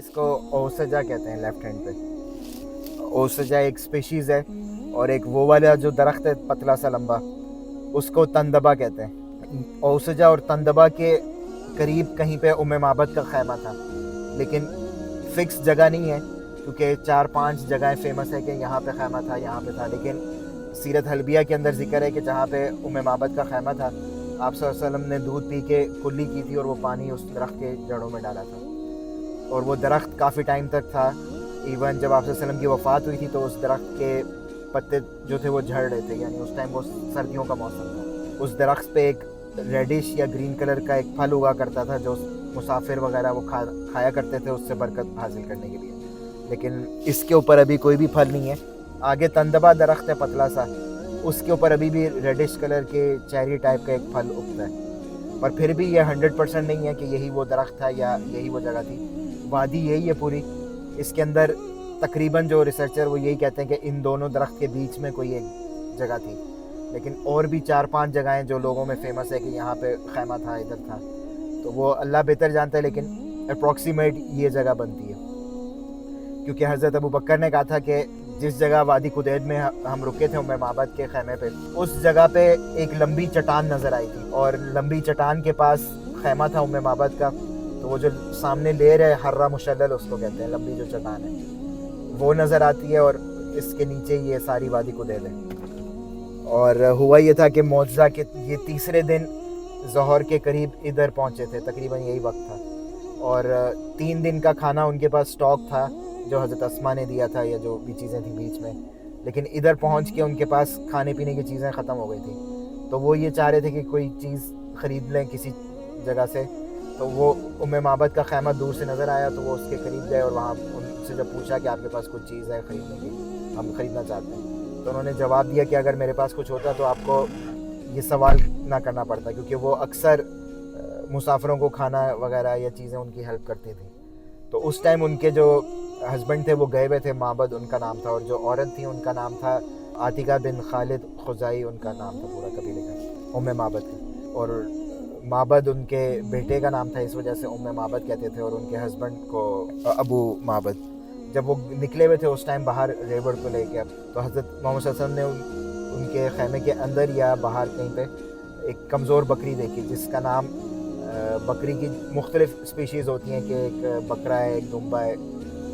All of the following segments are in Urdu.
اس کو اوسجا کہتے ہیں لیفٹ ہینڈ پہ. اوسجا ایک اسپیشیز ہے, اور ایک وہ والا جو درخت ہے پتلا سا لمبا, اس کو تندبا کہتے ہیں. اوسجا اور تندبا کے قریب کہیں پہ معبد کا خیمہ تھا, لیکن فکس جگہ نہیں ہے, کیونکہ 4-5 جگہیں فیمس ہے کہ یہاں پہ خیمہ تھا, یہاں پہ تھا. لیکن سیرت حلبیہ کے اندر ذکر ہے کہ جہاں پہ معبد کا خیمہ تھا, آپ صلی اللہ علیہ وسلم نے دودھ پی کے کلی کی تھی, اور وہ پانی اس درخت کے جڑوں میں ڈالا تھا, اور وہ درخت کافی ٹائم تک تھا. ایون جب آپ صلی اللہ علیہ وسلم کی وفات ہوئی تھی تو اس درخت کے پتے جو تھے وہ جھڑ رہے تھے, یعنی اس ٹائم وہ سردیوں کا موسم تھا. اس درخت پہ ایک ریڈش یا گرین کلر کا ایک پھل ہوا کرتا تھا, جو مسافر وغیرہ وہ کھایا کرتے تھے اس سے برکت حاصل کرنے کے لیے. لیکن اس کے اوپر ابھی کوئی بھی پھل نہیں ہے. آگے تندبا درخت ہے پتلا سا, اس کے اوپر ابھی بھی ریڈش کلر کے چیری ٹائپ کا ایک پھل اگتا ہے. پر پھر بھی یہ 100% نہیں ہے کہ یہی وہ درخت تھا یا یہی وہ جگہ تھی. وادی یہی ہے پوری. اس کے اندر تقریباً جو ریسرچر وہ یہی کہتے ہیں کہ ان دونوں درخت کے بیچ میں کوئی ایک جگہ تھی. لیکن اور بھی 4-5 جگہیں جو لوگوں میں فیمس ہے کہ یہاں پہ خیمہ تھا, ادھر تھا, تو وہ اللہ بہتر جانتا ہے. لیکن اپروکسیمیٹ یہ جگہ بنتی ہے, کیونکہ حضرت ابو بکر نے کہا تھا کہ جس جگہ وادی قدید میں ہم رکے تھے معبد کے خیمے پہ, اس جگہ پہ ایک لمبی چٹان نظر آئی تھی, اور لمبی چٹان کے پاس خیمہ تھا معبد کا. تو وہ جو سامنے لیر ہے حرہ مشلل اس کو کہتے ہیں, لمبی جو چٹان ہے وہ نظر آتی ہے, اور اس کے نیچے یہ ساری وادی قدید ہے. اور ہوا یہ تھا کہ معجزہ کے یہ تیسرے دن ظہر کے قریب ادھر پہنچے تھے, تقریباً یہی وقت تھا, اور 3 دن کا کھانا ان کے پاس سٹاک تھا جو حضرت اسما نے دیا تھا, یا جو بھی چیزیں تھیں بیچ میں. لیکن ادھر پہنچ کے ان کے پاس کھانے پینے کی چیزیں ختم ہو گئی تھیں. تو وہ یہ چاہ رہے تھے کہ کوئی چیز خرید لیں کسی جگہ سے. تو وہ معبد کا خیمہ دور سے نظر آیا, تو وہ اس کے قریب گئے, اور وہاں ان سے جب پوچھا کہ آپ کے پاس کچھ چیز ہے خریدنے کی, ہم خریدنا چاہتے ہیں, تو انہوں نے جواب دیا کہ اگر میرے پاس کچھ ہوتا تو آپ کو یہ سوال نہ کرنا پڑتا, کیونکہ وہ اکثر مسافروں کو کھانا وغیرہ یا چیزیں ان کی ہیلپ کرتی تھیں. تو اس ٹائم ان کے جو ہسبینڈ تھے وہ گئے ہوئے تھے معبد, ان کا نام تھا, اور جو عورت تھی ان کا نام تھا عاتقہ بن خالد خزائی, ان کا نام تھا پورا قبیلے کا, معبد کا. اور معبد ان کے بیٹے کا نام تھا, اس وجہ سے معبد کہتے تھے, اور ان کے ہسبینڈ کو ابو معبد. جب وہ نکلے ہوئے تھے اس ٹائم باہر ریوڑ کو لے کے, تو حضرت محمد صلی اللہ علیہ وسلم نے ان کے خیمے کے اندر یا باہر کہیں پہ ایک کمزور بکری دیکھی, جس کا نام بکری کی مختلف اسپیشیز ہوتی ہیں, کہ ایک بکرا ہے, ایک دمبا ہے,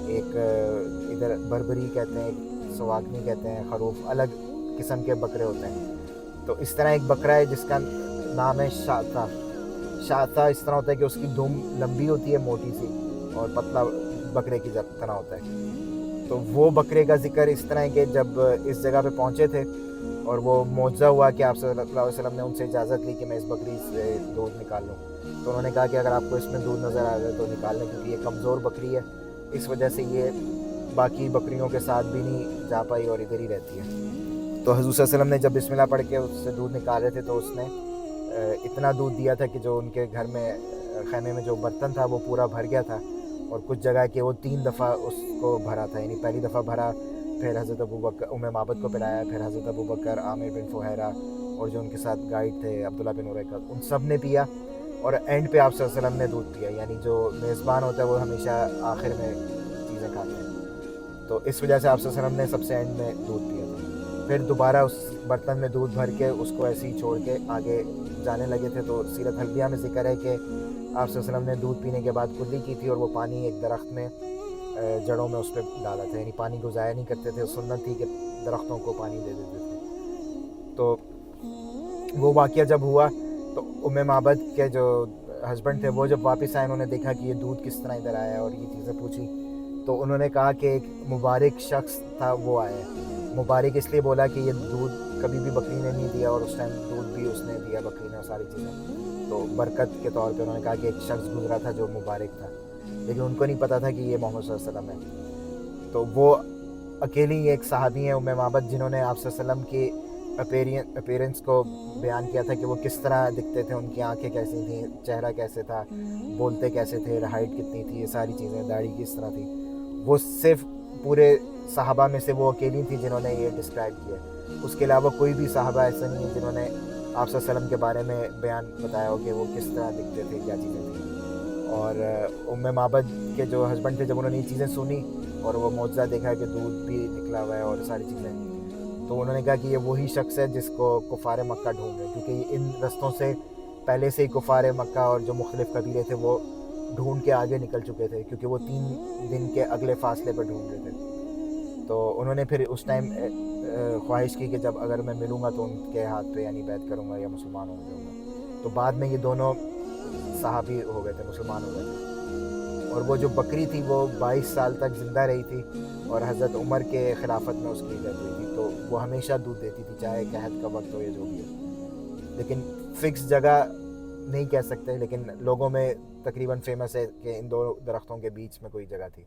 ایک ادھر بربری کہتے ہیں, ایک سواگنی کہتے ہیں, خروف, الگ قسم کے بکرے ہوتے ہیں. تو اس طرح ایک بکرا ہے جس کا نام ہے شاتا. شاتا اس طرح ہوتا ہے کہ اس کی دم لمبی ہوتی ہے, موٹی سی, اور پتلا بکرے کی طرح ہوتا ہے. تو وہ بکرے کا ذکر اس طرح ہے کہ جب اس جگہ پہ پہنچے تھے اور وہ معجزہ ہوا کہ آپ صلی اللہ علیہ وسلم نے ان سے اجازت لی کہ میں اس بکری سے دودھ نکال لوں, تو انہوں نے کہا کہ اگر آپ کو اس میں دودھ نظر آ جائے تو نکال لیں, کیونکہ یہ کمزور بکری ہے, اس وجہ سے یہ باقی بکریوں کے ساتھ بھی نہیں جا پائی اور ادھر ہی رہتی ہے. تو حضور صلی اللہ علیہ وسلم نے جب بسم اللہ پڑھ کے اس سے دودھ نکال رہے تھے, تو اس نے اتنا دودھ دیا تھا کہ جو ان کے گھر میں خیمے میں جو برتن تھا وہ پورا بھر گیا تھا, اور کچھ جگہ کہ وہ 3 دفعہ اس کو بھرا تھا. یعنی پہلی دفعہ بھرا, پھر حضرت ابو بکر معبد کو پلایا, پھر حضرت ابو بکر, عامر بن فہیرہ, اور جو ان کے ساتھ گائیڈ تھے عبداللہ بن اریقہ, ان سب نے پیا, اور اینڈ پہ آپ صلی اللہ علیہ وسلم نے دودھ پیا. یعنی جو میزبان ہوتا ہے وہ ہمیشہ آخر میں چیزیں کھاتے ہیں, تو اس وجہ سے آپ صلی اللہ علیہ وسلم نے سب سے اینڈ میں دودھ پیا تھا. پھر دوبارہ اس برتن میں دودھ بھر کے اس کو ایسے ہی چھوڑ کے آگے جانے لگے تھے. تو سیرت حلبیہ میں ذکر ہے کہ آپ صلی اللہ علیہ وسلم نے دودھ پینے کے بعد کلی کی تھی, اور وہ پانی ایک درخت میں جڑوں میں اس پہ ڈالا تھا. یعنی پانی کو ضائع نہیں کرتے تھے, سنت تھی کہ درختوں کو پانی دے دیتے تھے. تو وہ واقعہ جب ہوا تو معبد کے جو ہسبینڈ تھے وہ جب واپس آئے, انہوں نے دیکھا کہ یہ دودھ کس طرح ادھر آیا, اور یہ چیزیں پوچھی, تو انہوں نے کہا کہ ایک مبارک شخص تھا وہ آیا ہے. مبارک اس لیے بولا کہ یہ دودھ کبھی بھی بکری نے نہیں دیا, اور اس ٹائم دودھ بھی اس نے دیا بکری نے, اور ساری چیزیں. تو برکت کے طور پہ انہوں نے کہا کہ ایک شخص گزرا تھا جو مبارک تھا, لیکن ان کو نہیں پتا تھا کہ یہ محمد صلی اللہ علیہ وسلم ہے. تو وہ اکیلی ایک صحابی ہیں معبد, جنہوں نے آپ صلی اللہ علیہ وسلم کی اپیرنس کو بیان کیا تھا کہ وہ کس طرح دکھتے تھے, ان کی آنکھیں کیسی تھیں, چہرہ کیسے تھا, بولتے کیسے تھے, ہائٹ کتنی تھی, یہ ساری چیزیں, داڑھی کس طرح تھی. وہ صرف پورے صحابہ میں سے وہ اکیلی تھی جنہوں نے یہ ڈسکرائب کیا. اس کے علاوہ کوئی بھی صحابہ ایسا نہیں ہے جنہوں نے آپ صلی اللہ علیہ وسلم کے بارے میں بیان بتایا ہو کہ وہ کس طرح دکھتے تھے, کیا چیزیں تھیں. اور ام معبد کے جو ہسبینڈ تھے جب انہوں نے یہ چیزیں سنی اور وہ معجزہ دیکھا کہ دودھ بھی نکلا ہوا ہے اور ساری چیزیں، تو انہوں نے کہا کہ یہ وہی شخص ہے جس کو کفار مکہ ڈھونڈ رہے، کیونکہ ان رستوں سے پہلے سے ہی کفار مکہ اور جو مختلف قبیلے تھے وہ ڈھونڈ کے آگے نکل چکے تھے، کیونکہ وہ 3 دن کے اگلے فاصلے پہ ڈھونڈ رہے تھے. تو انہوں نے پھر اس ٹائم خواہش کی کہ جب اگر میں ملوں گا تو ان کے ہاتھ پہ یعنی بیعت کروں گا یا مسلمان ہو جاؤں گا. تو بعد میں یہ دونوں صحابی ہو گئے تھے، مسلمان ہو گئے تھے. اور وہ جو بکری تھی وہ 22 سال تک زندہ رہی تھی اور حضرت عمر کے خلافت میں اس کی ڈیتھ ہوئی تھی. تو وہ ہمیشہ دودھ دیتی تھی چاہے قحط کا وقت ہو یا جو بھی ہو. لیکن فکس جگہ نہیں کہہ سکتے، لیکن لوگوں میں تقریباً فیمس ہے کہ ان دو درختوں کے بیچ میں کوئی جگہ تھی.